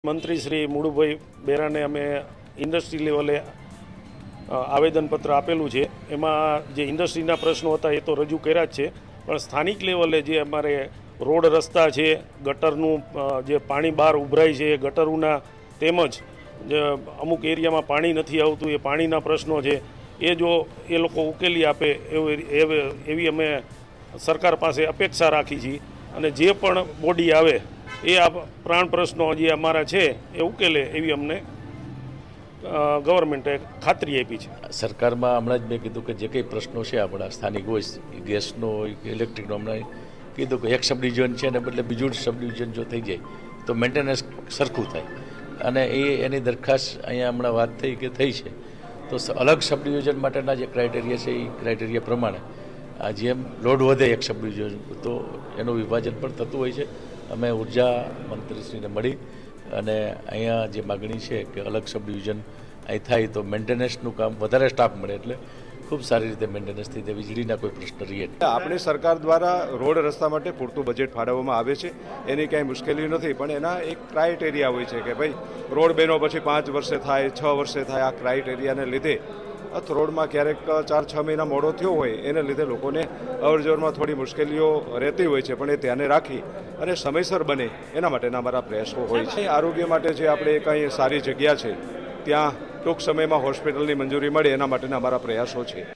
મંત્રી શ્રી મુળુભાઈ બેરાને અમે ઇન્ડસ્ટ્રી લેવલે આવેદનપત્ર આપેલું છે। એમાં જે ઇન્ડસ્ટ્રીના પ્રશ્નો હતા એ તો રજૂ કર્યા જ છે, પણ સ્થાનિક લેવલે જે અમારે રોડ રસ્તા છે, ગટરનું જે પાણી બહાર ઉભરાય છે, ગટરોના તેમજ જે અમુક એરિયામાં પાણી નથી આવતું એ પાણીના પ્રશ્નો છે, એ જો એ લોકો ઉકેલી આપે એવી અમે સરકાર પાસે અપેક્ષા રાખી છીએ। અને જે પણ બોડી આવે એ આ પ્રાણ પ્રશ્નો જે અમારા છે એ ઉકેલે એવી અમને ગવર્મેન્ટે ખાતરી આપી છે। સરકારમાં હમણાં જ મેં કીધું કે જે કંઈ પ્રશ્નો છે આપણા સ્થાનિક હોય, ગેસનો હોય કે ઇલેક્ટ્રિકનો, હમણાં કીધું કે એક સબ ડિવિઝન છે ને બદલે બીજું સબ ડિવિઝન જો થઈ જાય તો મેન્ટેનન્સ સરખું થાય, અને એની દરખાસ્ત અહીંયા હમણાં વાત થઈ કે થઈ છે। તો અલગ સબ ડિવિઝન માટેના જે ક્રાઇટેરિયા છે એ ક્રાઇટેરિયા પ્રમાણે આ જેમ લોડ વધે એક સબ ડિવિઝન તો એનું વિભાજન પણ થતું હોય છે। અમે ઉર્જા મંત્રીશ્રીને મળી અને અહીંયા જે માગણી છે કે અલગ સબ ડિવિઝન અહીં થાય તો મેન્ટેનન્સનું કામ વધારે સ્ટાફ મળે એટલે ખૂબ સારી રીતે મેન્ટેનન્સ થઈ જાય, વીજળીના કોઈ પ્રશ્ન રહે। આપણી સરકાર દ્વારા રોડ રસ્તા માટે પૂરતું બજેટ ફાળવવામાં આવે છે, એની કાંઈ મુશ્કેલી નથી, પણ એના એક ક્રાઇટેરિયા હોય છે કે ભાઈ રોડ બનો પછી 5 વર્ષે થાય, 6 વર્ષે થાય। આ ક્રાઇટેરિયાને લીધે રોડમાં ક્યારેક 4-6 મહિના મોડો થયો હોય એને લીધે લોકોને અવરજવરમાં થોડી મુશ્કેલીઓ રહેતી હોય છે, પણ એ ધ્યાને રાખી અને સમયસર બને એના માટેના અમારા પ્રયાસો હોય છે। આરોગ્ય માટે જે આપણે કંઈ સારી જગ્યા છે ત્યાં ટૂંક સમયમાં હોસ્પિટલની મંજૂરી મળે એના માટેના અમારા પ્રયાસો છે।